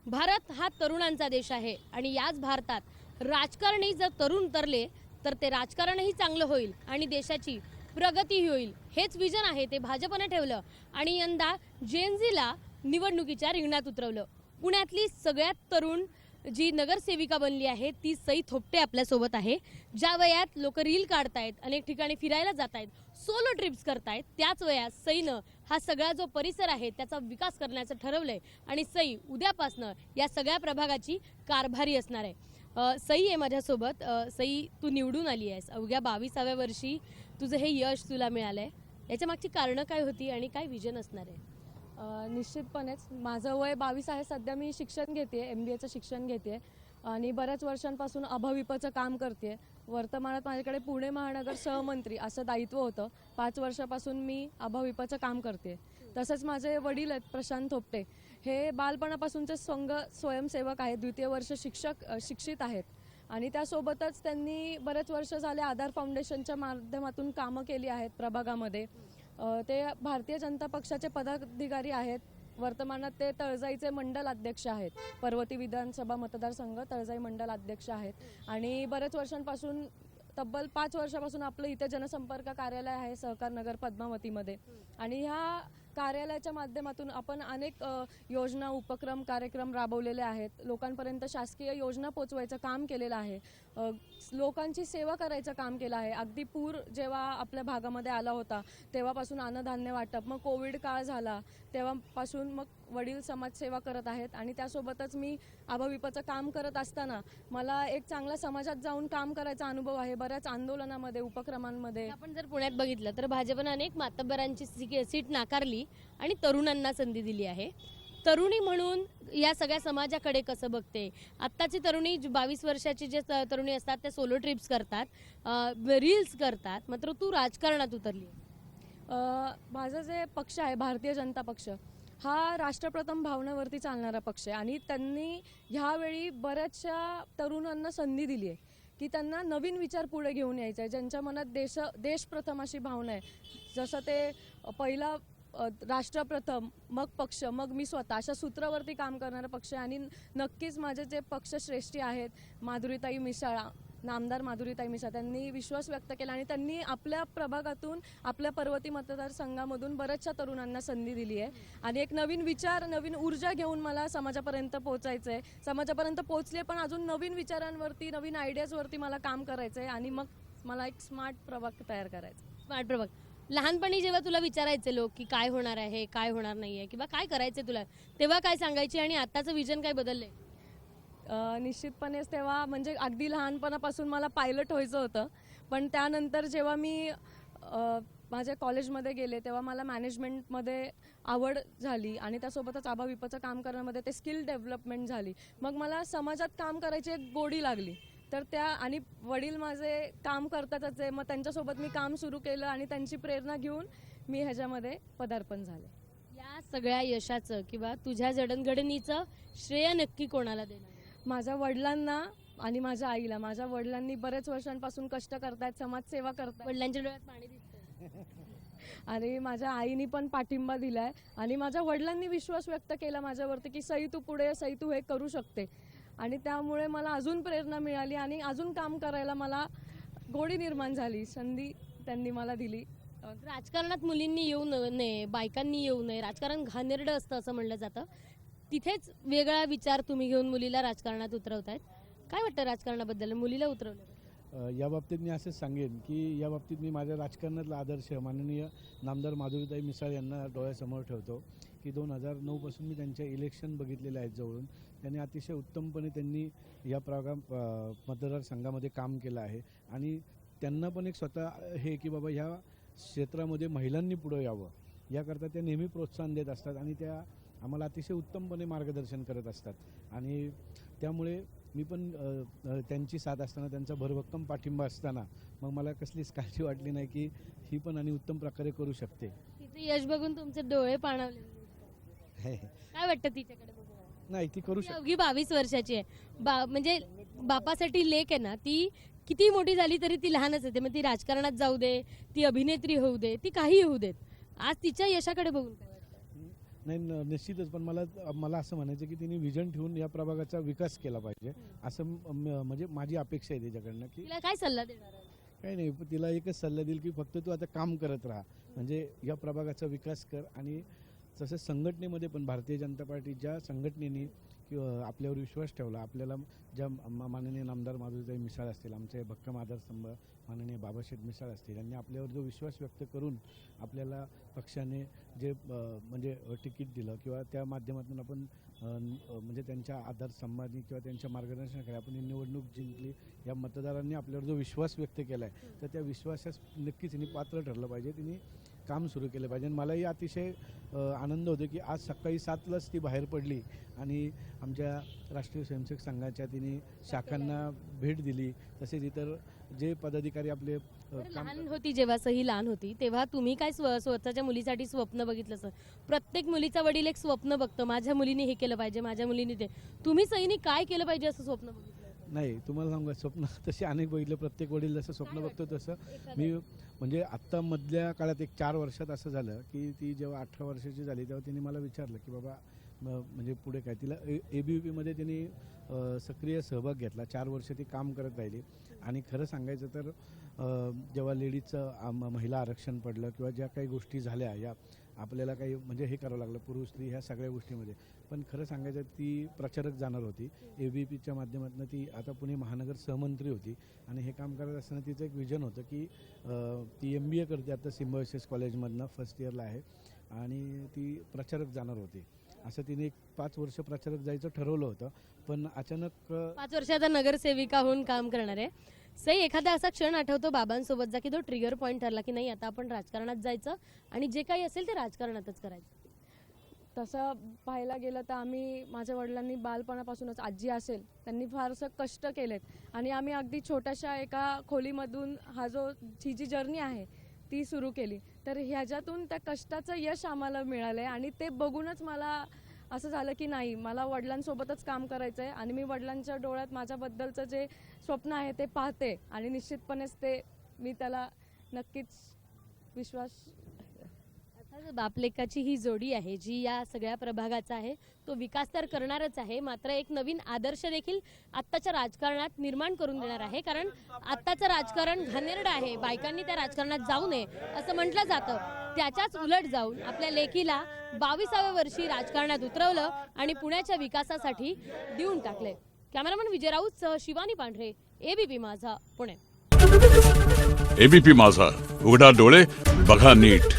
भारत हा तरुणांचा देश आहे आणि याच भारतात राजकारणी जर तरुण उतरले तर ते राजकारणही चांगलं होईल आणि देशाची प्रगतीही होईल. हेच विजन आहे ते भाजपने ठेवलं आणि यंदा जेनझीला निवडणुकीच्या रिंगणात उतरवलं. पुण्यातली सगळ्यात तरुण जी नगरसेविका बनली आहे ती सई थोपटे आपल्यासोबत आहे. ज्या वयात लोक रील काढतायत, अनेक ठिकाणी फिरायला जात आहेत, सोलो ट्रिप्स करतायत, त्याच वयात सईनं हा सगळा जो परिसर आहे त्याचा विकास करण्याचं ठरवलंय आणि सई उद्यापासनं या सगळ्या प्रभागाची कारभारी असणार आहे. सई आहे माझ्यासोबत. सई, तू निवडून आली आहेस अवघ्या 22व्या वर्षी, तुझं हे यश तुला मिळालंय. याच्या मागची कारणं काय होती आणि काय विजन असणार आहे? निश्चितपणेच माझं वय 22 आहे. सध्या मी शिक्षण घेते, MBAचं शिक्षण घेते आणि बऱ्याच वर्षांपासून अभाविपचं काम करते. वर्तमानात माझ्याकडे पुणे महानगर सहमंत्री असं दायित्व होतं. 5 वर्षापासून मी अभाविपचं काम करते. तसंच माझे वडील आहेत प्रशांत थोपटे, हे बालपणापासूनचे स्वयंसेवक आहेत, द्वितीय वर्ष शिक्षित आहेत आणि त्यासोबतच त्यांनी बरेच वर्ष झाले आधार फाउंडेशनच्या माध्यमातून कामं केली आहेत प्रभागामध्ये. ते भारतीय जनता पक्षाचे पदाधिकारी आहेत. वर्तमानात ते तळजाईचे मंडल अध्यक्ष आहेत. पर्वती विधानसभा मतदारसंघ तळजाई मंडल अध्यक्ष आहेत आणि बरेच वर्षांपासून तब्बल 5 वर्षापासून आपलं इथे जनसंपर्क कार्यालय आहे सहकार नगर पद्मावतीमध्ये आणि ह्या कार्यालयाच्या माध्यमातून आपण अनेक योजना, उपक्रम, कार्यक्रम राबवलेले आहेत. लोकांपर्यंत शासकीय योजना पोचवायचं काम केलेलं आहे. लोकांची सेवा करायचं काम केलं आहे. अगदी पूर जेव्हा आपल्या भागामध्ये आला होता तेव्हापासून अन्नधान्य वाटप, मग कोविड काळ झाला तेव्हापासून मग वडील समाजसेवा करत आहेत आणि त्यासोबतच मी अभाविपचं काम करत असताना मला एक चांगला समाजात जाऊन काम करायचा अनुभव आहे. बऱ्याच आंदोलनामध्ये, उपक्रमांमध्ये. आपण जर पुण्यात बघितलं तर भाजपनं अनेक मातब्बरांची सीट नाकारली आणि तरुणांना संधी दिली आहे. तरुणी म्हणून या सगळ्या समाजाकडे कसं बघते? आत्ताची तरुणी 22 वर्षाची जे तरुणी असतात ते सोलो ट्रिप्स करतात, रील्स करतात, मात्र तू राजकारणात उतरली. माझा जे पक्ष आहे भारतीय जनता पक्ष हा राष्ट्रप्रथम भावनेवरती चालणारा पक्ष आहे आणि त्यांनी ह्यावेळी बऱ्याचशा तरुणांना संधी दिली आहे की त्यांना नवीन विचार पुढे घेऊन यायचा आहे. ज्यांच्या मनात देश प्रथम अशी भावना आहे, जसं ते पहिला राष्ट्रप्रथम, मग पक्ष, मग मी स्वतः अशा सूत्रावरती काम करणारा पक्ष आहे. आणि नक्कीच माझे जे पक्षश्रेष्ठी आहेत माधुरीताई मिसाळ, नामदार माधुरीताई मिसाळ, त्यांनी विश्वास व्यक्त केला आणि त्यांनी आपल्या प्रभागातून, आपल्या पर्वती मतदारसंघामधून बऱ्याचशा तरुणांना संधी दिली आहे आणि एक नवीन विचार, नवीन ऊर्जा घेऊन मला समाजापर्यंत पोहोचायचं आहे. समाजापर्यंत पोहोचले पण अजून नवीन विचारांवरती, नवीन आयडियाजवरती मला काम करायचं आहे आणि मग मला एक स्मार्ट प्रभाग तयार करायचा. स्मार्ट प्रभाग. लहानपणी जेव्हा तुला विचारायचे लोक की काय होणार आहे, काय होणार नाही आहे किंवा काय करायचं तुला, तेव्हा काय सांगायची आणि आत्ताचं विजन काय बदललंय? निश्चितपणेच तेव्हा म्हणजे अगदी लहानपणापासून मला पायलट व्हायचं होतं, पण त्यानंतर जेव्हा मी माझ्या कॉलेजमध्ये गेले तेव्हा मला मॅनेजमेंटमध्ये आवड झाली आणि त्यासोबतच अभाविपचं काम करण्यामध्ये ते स्किल डेव्हलपमेंट झाली. मग मला समाजात काम करायची एक गोडी लागली. तर त्या आणि वडील माझे काम करतातच आहे, मग त्यांच्यासोबत मी काम सुरू केलं आणि त्यांची प्रेरणा घेऊन मी ह्याच्यामध्ये पदार्पण झाले. या सगळ्या यशाचं किंवा तुझ्या जडणघडणीचं श्रेय नक्की कोणाला देणार? माझ्या वडिलांना आणि माझ्या आईला. माझ्या वडिलांनी बरेच वर्षांपासून कष्ट करतायत, समाजसेवा करतायत. वडिलांच्या डोळ्यात पाणी दिसतंय आणि माझ्या आईनी पण पाठिंबा दिलाय आणि माझ्या वडिलांनी विश्वास व्यक्त केला माझ्यावरती की सई तू पुढे, सई तू हे करू शकते आणि त्यामुळे मला अजून प्रेरणा मिळाली आणि अजून काम करायला मला गोडी निर्माण झाली. संधी त्यांनी मला दिली. राजकारणात मुलींनी येऊ नये, बायकांनी येऊ नये, राजकारण घाणेरडं असतं असं म्हणलं जातं. तिथेच वेगळा विचार तुम्ही घेऊन मुलीला राजकारणात उतरवतायत. काय वाटतं राजकारणाबद्दल, मुलीला उतरवलं? या बाबतीत मी असंच सांगेन की या बाबतीत मी माझ्या राजकारणातला आदर्श माननीय नामदार माधुरीताई मिसाळ यांना डोळ्यासमोर ठेवतो की 2009पासून मी त्यांच्या इलेक्शन बघितलेले आहेत जवळून. त्यांनी अतिशय उत्तमपणे त्यांनी या मतदारसंघामध्ये काम केलं आहे आणि त्यांना पण एक स्वतः हे की बाबा ह्या क्षेत्रामध्ये महिलांनी पुढं यावं याकरता त्या नेहमी प्रोत्साहन देत असतात आणि त्या आम्हाला अतिशय उत्तमपणे मार्गदर्शन करत असतात आणि त्यामुळे मी पण त्यांची साथ असताना, त्यांचा भरभक्कम पाठिंबा असताना मग मला कसलीच काळजी वाटली नाही की ही पण आणि उत्तम प्रकारे करू शकते. तिचं यश बघून तुमचे डोळे पाणावले. काय वाटतं तिच्याकडे बघून? नाही, ती करू शकते. अवघी 22 वर्षाची आहे. म्हणजे बापासाठी लेक आहे ना, ती किती मोठी झाली तरी ती लहानच आहे. मग ती राजकारणात जाऊ दे, ती अभिनेत्री होऊ दे, ती काही होऊ देत. आज तिच्या यशाकडे बघून काय वाटतं? नाही निश्चितच, पण मला असं म्हणायचं की तिने विजन ठेवून या प्रभागाचा विकास केला पाहिजे, असं म्हणजे माझी अपेक्षा आहे त्याच्याकडनं. की तिला काय सल्ला देणार आहे? काही नाही, पण तिला एकच सल्ला देईल की फक्त तू आता काम करत राहा, म्हणजे या प्रभागाचा विकास कर. आणि तसं संघटनेमध्ये पण भारतीय जनता पार्टी ज्या संघटनेने किंवा आपल्यावर विश्वास ठेवला, आपल्याला ज्या माननीय नामदार माधुरीताई मिसाळ असतील, आमचे भक्कम आधारस्तंभ माननीय बाबाशेठ मिसाळ असतील, यांनी आपल्यावर जो विश्वास व्यक्त करून आपल्याला पक्षाने जे म्हणजे तिकीट दिलं किंवा त्या माध्यमातून आपण म्हणजे त्यांच्या आधारस्तंभाने किंवा त्यांच्या मार्गदर्शनाखाली आपण ही निवडणूक जिंकली, या मतदारांनी आपल्यावर जो विश्वास व्यक्त केला आहे, तर त्या विश्वासास नक्कीच तिने पात्र ठरलं पाहिजे, तिने काम सुरू केलं पाहिजे. आणि मलाही अतिशय आनंद होतो की आज सकाळी 7लाच ती बाहेर पडली आणि आमच्या राष्ट्रीय स्वयंसेवक संघाच्या तिने शाखांना भेट दिली. तसेच इतर जे पदाधिकारी आपले लहान होती जेव्हा, सही लहान होती तेव्हा तुम्ही काय स्वतःच्या मुलीसाठी स्वप्न बघितलं सर? प्रत्येक मुलीचा वडील एक स्वप्न बघतो, माझ्या मुलीने हे केलं पाहिजे, माझ्या मुलीने ते. तुम्ही सईनी काय केलं पाहिजे असं स्वप्न बघितलं? नाही, तुम्हाला सांगू स्वप्न तसे अनेक बघितले, प्रत्येक वडील जसं स्वप्न बघतो तसं मी म्हणजे आत्ता मधल्या काळात एक 4 वर्षात असं झालं की ती जेव्हा 18 वर्षाची झाली तेव्हा तिने मला विचारलं की बाबा म्हणजे पुढे काय. तिला ABVPमध्ये तिने सक्रिय सहभाग घेतला, 4 वर्ष ती काम करत राहिली. आणि खरं सांगायचं तर जेव्हा लेडीजचं महिला आरक्षण पडलं किंवा ज्या काही गोष्टी झाल्या, या आपल्याला काही म्हणजे हे करावं लागलं पुरुष स्त्री ह्या सगळ्या गोष्टीमध्ये, पण खरं सांगायचं ती प्रचारक जाणार होती. ABVPच्या माध्यमातून ती आता पुणे महानगर सहमंत्री होती आणि हे काम करत असताना तिचं एक विजन होतं की ती MBA करते आता सिम्बायोसिस कॉलेजमधनं, फर्स्ट इयरला आहे, आणि ती प्रचारक जाणार होती. असं तिने एक 5 वर्ष प्रचारक जायचं ठरवलं होतं, पण अचानक 5 वर्ष आता नगरसेविका होऊन काम करणार आहे. सई, एखादा असा क्षण आठवतो बाबांसोबत जा की तो ट्रिगर पॉईंट ठरला की नाही आता आपण राजकारणात जायचं आणि जे काही असेल ते राजकारणातच करायचं? तसं पाहायला गेलं तर आम्ही, माझ्या वडिलांनी बालपणापासूनच, आजी असेल त्यांनी फारसं कष्ट केलेत आणि आम्ही अगदी छोट्याशा एका खोलीमधून ही जी जर्नी आहे ती सुरू केली. तर ह्याच्यातून त्या कष्टाचं यश आम्हाला मिळालं आहे आणि ते बघूनच मला असं झालं की नाही, मला वडिलांसोबतच काम करायचं आहे आणि मी वडिलांच्या डोळ्यात माझ्याबद्दलचं जे स्वप्न आहे ते पाहते आणि निश्चितपणेच ते मी त्याला नक्कीच विश्वास. बापलेकाची ही जोडी आहे जी या सगळ्या प्रभागाचा आहे, तो विकास तर करणारच आहे, मात्र एक नवीन आदर्श देखील आत्ताच्या राजकारणात निर्माण करून देणार आहे. कारण आत्ताचं राजकारण घाणेरडं आहे, बायकांनी त्या राजकारणात जाऊ नये असं म्हटलं जातं. त्याच्याच उलट जाऊन आपल्या लेकीला 22व्या वर्षी राजकारणात उतरवलं आणि पुण्याच्या विकासासाठी देऊन टाकले. कॅमेरामन विजय राऊतसह शिवानी पांढरे, ABP माझा, पुणे. ABP माझा, उघडा डोळे बघा नीट.